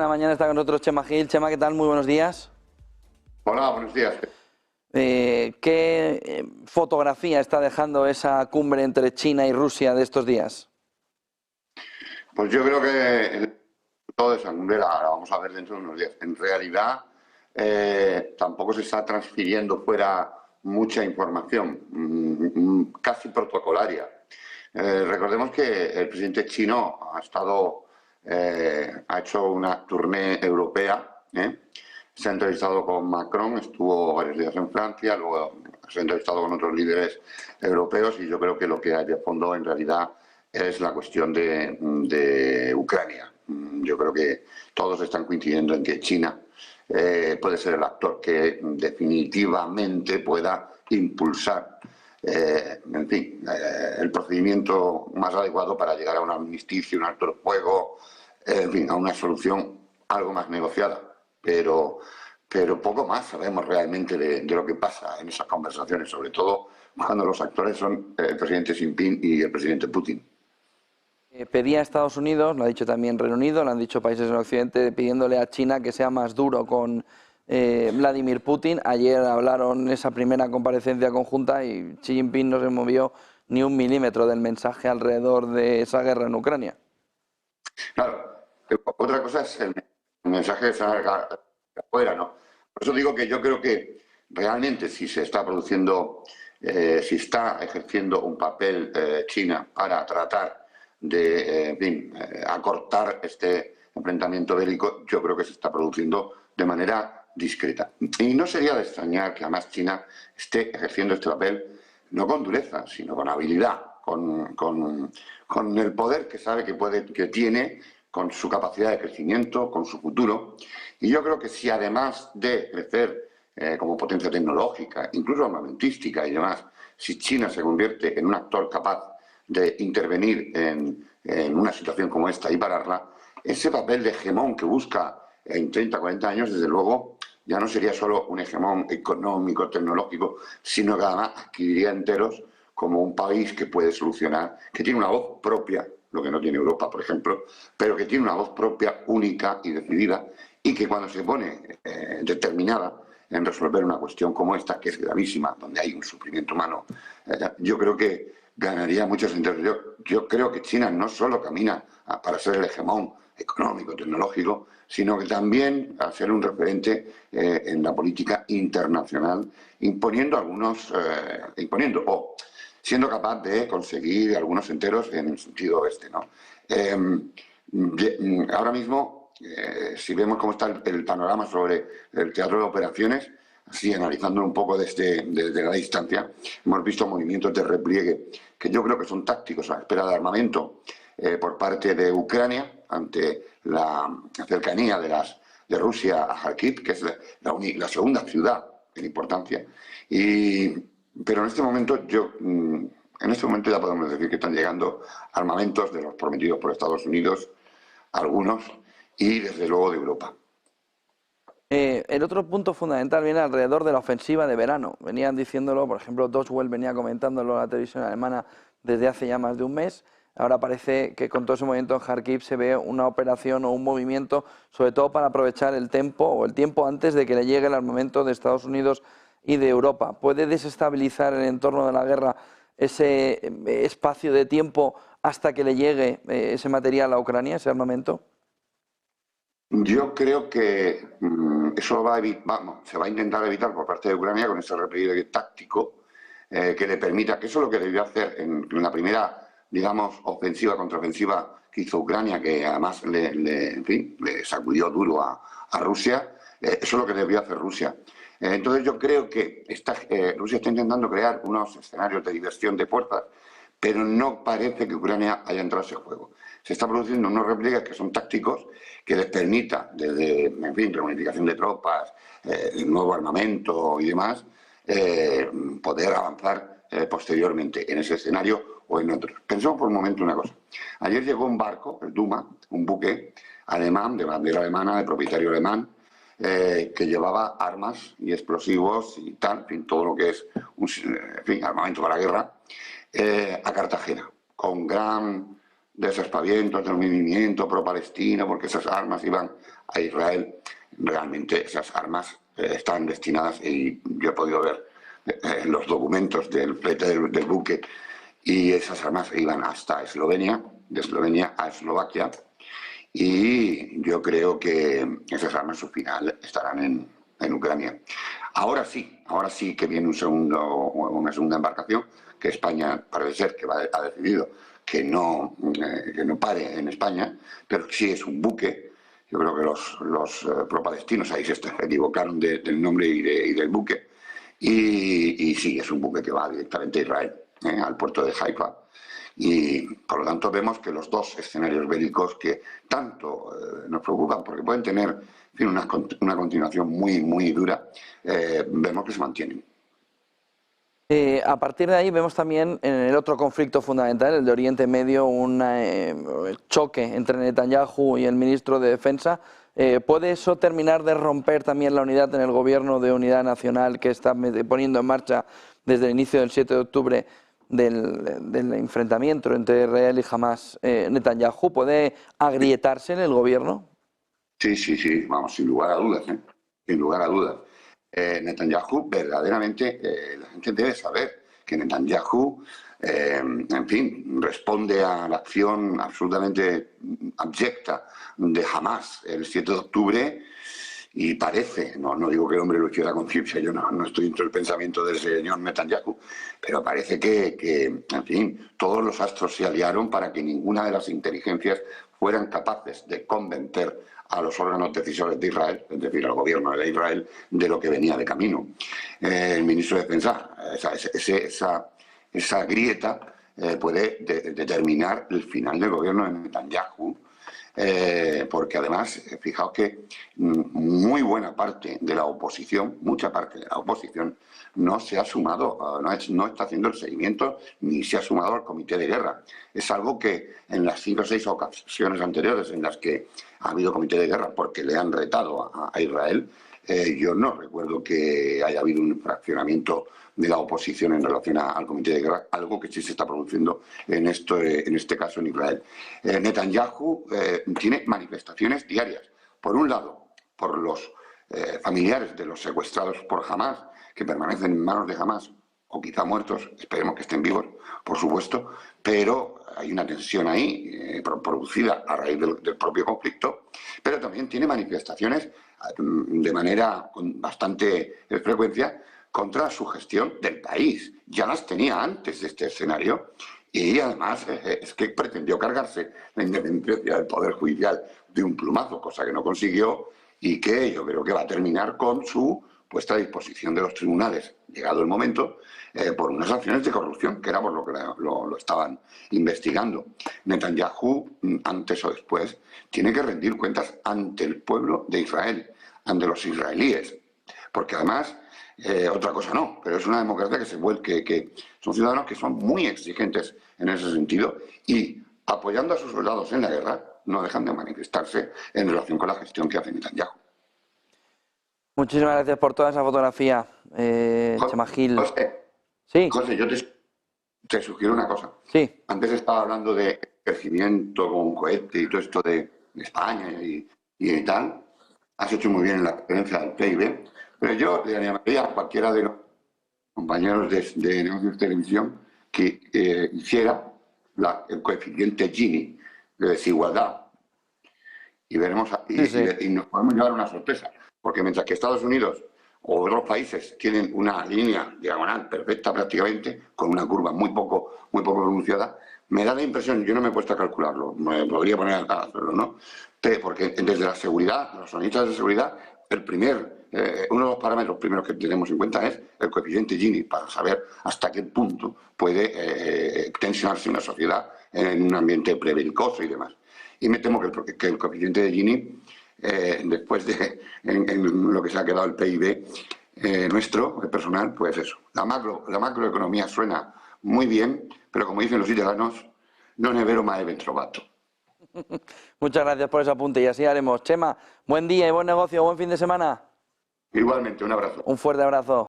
La mañana está con nosotros Chema Gil. Chema, ¿qué tal? Muy buenos días. Hola, buenos días. ¿Qué fotografía está dejando esa cumbre entre China y Rusia de estos días? Pues yo creo que todo de esa cumbre la vamos a ver dentro de unos días. En realidad, tampoco se está transfiriendo fuera mucha información, casi protocolaria. Recordemos que el presidente chino ha hecho una tournée europea, se ha entrevistado con Macron, estuvo varios días en Francia, luego se ha entrevistado con otros líderes europeos y yo creo que lo que hay de fondo en realidad es la cuestión de Ucrania. Yo creo que todos están coincidiendo en que China puede ser el actor que definitivamente pueda impulsar el procedimiento más adecuado para llegar a un armisticio, un alto el fuego, en fin, a una solución algo más negociada. Pero poco más sabemos realmente de lo que pasa en esas conversaciones, sobre todo cuando los actores son el presidente Xi Jinping y el presidente Putin. Pedía a Estados Unidos, lo ha dicho también Reino Unido, lo han dicho países en Occidente, pidiéndole a China que sea más duro con Vladimir Putin. Ayer hablaron en esa primera comparecencia conjunta y Xi Jinping no se movió ni un milímetro del mensaje alrededor de esa guerra en Ucrania. Claro, otra cosa es el mensaje de salga afuera, ¿no? Por eso digo que yo creo que realmente si se está produciendo, si está ejerciendo un papel China para tratar de, acortar este enfrentamiento bélico, yo creo que se está produciendo de manera discreta. Y no sería de extrañar que además China esté ejerciendo este papel no con dureza, sino con habilidad, con el poder que sabe que tiene, con su capacidad de crecimiento, con su futuro. Y yo creo que si además de crecer como potencia tecnológica, incluso armamentística y demás, si China se convierte en un actor capaz de intervenir en una situación como esta y pararla, ese papel de hegemón que busca en 30, 40 años, desde luego, ya no sería solo un hegemón económico, tecnológico, sino que además adquiriría enteros como un país que puede solucionar, que tiene una voz propia, lo que no tiene Europa, por ejemplo, pero que tiene una voz propia, única y decidida, y que cuando se pone determinada en resolver una cuestión como esta, que es gravísima, donde hay un sufrimiento humano, yo creo que ganaría muchos enteros. Yo creo que China no solo camina para ser el hegemón económico, tecnológico, sino que también a ser un referente en la política internacional, imponiendo o siendo capaz de conseguir algunos enteros en el sentido este, ¿no? Ahora mismo, si vemos cómo está el panorama sobre el teatro de operaciones, así analizándolo un poco desde la distancia, hemos visto movimientos de repliegue que yo creo que son tácticos a la espera de armamento por parte de Ucrania ante la cercanía de Rusia a Kharkiv, que es la segunda ciudad en importancia. Pero en este momento ya podemos decir que están llegando armamentos de los prometidos por Estados Unidos, algunos, y desde luego de Europa. El otro punto fundamental viene alrededor de la ofensiva de verano. Venían diciéndolo, por ejemplo, Doswell venía comentándolo en la televisión alemana desde hace ya más de un mes. Ahora parece que con todo ese movimiento en Kharkiv se ve una operación o un movimiento, sobre todo para aprovechar el tiempo antes de que le llegue el armamento de Estados Unidos y de Europa. ¿Puede desestabilizar el entorno de la guerra ese espacio de tiempo hasta que le llegue ese material a Ucrania, ese armamento? Yo creo que eso se va a intentar evitar por parte de Ucrania con ese repliegue táctico que le permita, que eso es lo que debió hacer en la primera, digamos, contraofensiva que hizo Ucrania, que además le sacudió duro a Rusia. Eso es lo que debió hacer Rusia. Entonces yo creo que Rusia está intentando crear unos escenarios de diversión de fuerzas, pero no parece que Ucrania haya entrado a ese juego. Se están produciendo unos repliegues que son tácticos, que les permita, desde, reunificación de tropas, nuevo armamento y demás, poder avanzar posteriormente en ese escenario o en otros. Pensemos por un momento una cosa. Ayer llegó un barco, el Duma, un buque alemán, de bandera alemana, de propietario alemán, que llevaba armas y explosivos y tal, en fin, todo lo que es armamento para la guerra, a Cartagena, con gran de esos aspavientos, del movimiento pro-palestino, porque esas armas iban a Israel. Realmente esas armas están destinadas, y yo he podido ver los documentos del flete del buque, y esas armas iban hasta Eslovenia, de Eslovenia a Eslovaquia, y yo creo que esas armas, su final, estarán en Ucrania. Ahora sí que viene una segunda embarcación, que España parece ser que ha decidido que no pare en España, pero sí es un buque. Yo creo que los pro-palestinos ahí se equivocaron del nombre y del buque, y sí, es un buque que va directamente a Israel, al puerto de Haifa. Y por lo tanto vemos que los dos escenarios bélicos que tanto nos preocupan, porque pueden tener, en fin, una continuación muy dura, vemos que se mantienen. A partir de ahí vemos también en el otro conflicto fundamental, el de Oriente Medio, un choque entre Netanyahu y el ministro de Defensa. ¿Puede eso terminar de romper también la unidad en el gobierno de unidad nacional que está poniendo en marcha desde el inicio del 7 de octubre del enfrentamiento entre Israel y Hamás? ¿Netanyahu puede agrietarse en el gobierno? Sí, vamos, sin lugar a dudas, sin lugar a dudas. Netanyahu, verdaderamente, la gente debe saber que Netanyahu, en fin, responde a la acción absolutamente abyecta de Hamás el 7 de octubre, y parece, no digo que el hombre lo hiciera con conciencia, yo no estoy dentro del pensamiento del señor Netanyahu, pero parece que, en fin, todos los astros se aliaron para que ninguna de las inteligencias fueran capaces de convencer a los órganos decisores de Israel, es decir, al gobierno de Israel, de lo que venía de camino. El ministro de Defensa, esa grieta puede determinar el final del gobierno de Netanyahu, porque además, fijaos que muy buena parte de la oposición, mucha parte de la oposición, no se ha sumado, no está haciendo el seguimiento, ni se ha sumado al comité de guerra. Es algo que en las 5 o 6 ocasiones anteriores en las que ha habido comité de guerra porque le han retado a Israel, yo no recuerdo que haya habido un fraccionamiento de la oposición en relación al comité de guerra, algo que sí se está produciendo en este caso en Israel. Netanyahu tiene manifestaciones diarias. Por un lado, por los familiares de los secuestrados por Hamás, que permanecen en manos de Hamás, o quizá muertos, esperemos que estén vivos, por supuesto, pero hay una tensión ahí producida a raíz del propio conflicto, pero también tiene manifestaciones de manera con bastante frecuencia contra su gestión del país. Ya las tenía antes de este escenario, y además es que pretendió cargarse la independencia del Poder Judicial de un plumazo, cosa que no consiguió, y que yo creo que va a terminar con su puesta a disposición de los tribunales, llegado el momento, por unas acciones de corrupción, que era por lo que lo estaban investigando. Netanyahu, antes o después, tiene que rendir cuentas ante el pueblo de Israel, ante los israelíes, porque además, otra cosa no, pero es una democracia que son ciudadanos que son muy exigentes en ese sentido, y apoyando a sus soldados en la guerra, no dejan de manifestarse en relación con la gestión que hace Netanyahu. Muchísimas gracias por toda esa fotografía, Chema Gil. Sí. José, yo te sugiero una cosa. Sí. Antes estaba hablando de crecimiento con cohete y todo esto de España y tal. Has hecho muy bien en la referencia del PIB, pero yo le llamaría a cualquiera de los compañeros de negocios de televisión que hiciera el coeficiente Gini de desigualdad, y veremos y nos podemos llevar una sorpresa, porque mientras que Estados Unidos o otros países tienen una línea diagonal perfecta prácticamente, con una curva muy poco pronunciada, me da la impresión, yo no me he puesto a calcularlo, me podría poner a hacerlo, ¿no? Porque desde la seguridad, los analistas de seguridad, uno de los parámetros primeros que tenemos en cuenta es el coeficiente Gini, para saber hasta qué punto puede tensionarse una sociedad en un ambiente prebelicoso y demás. Y me temo que el coeficiente de Gini, después en lo que se ha quedado el PIB nuestro, el personal, pues eso. La macroeconomía suena muy bien, pero como dicen los italianos, non è vero ma è ben trovato. Muchas gracias por ese apunte y así haremos. Chema, buen día y buen negocio, buen fin de semana. Igualmente, un abrazo. Un fuerte abrazo.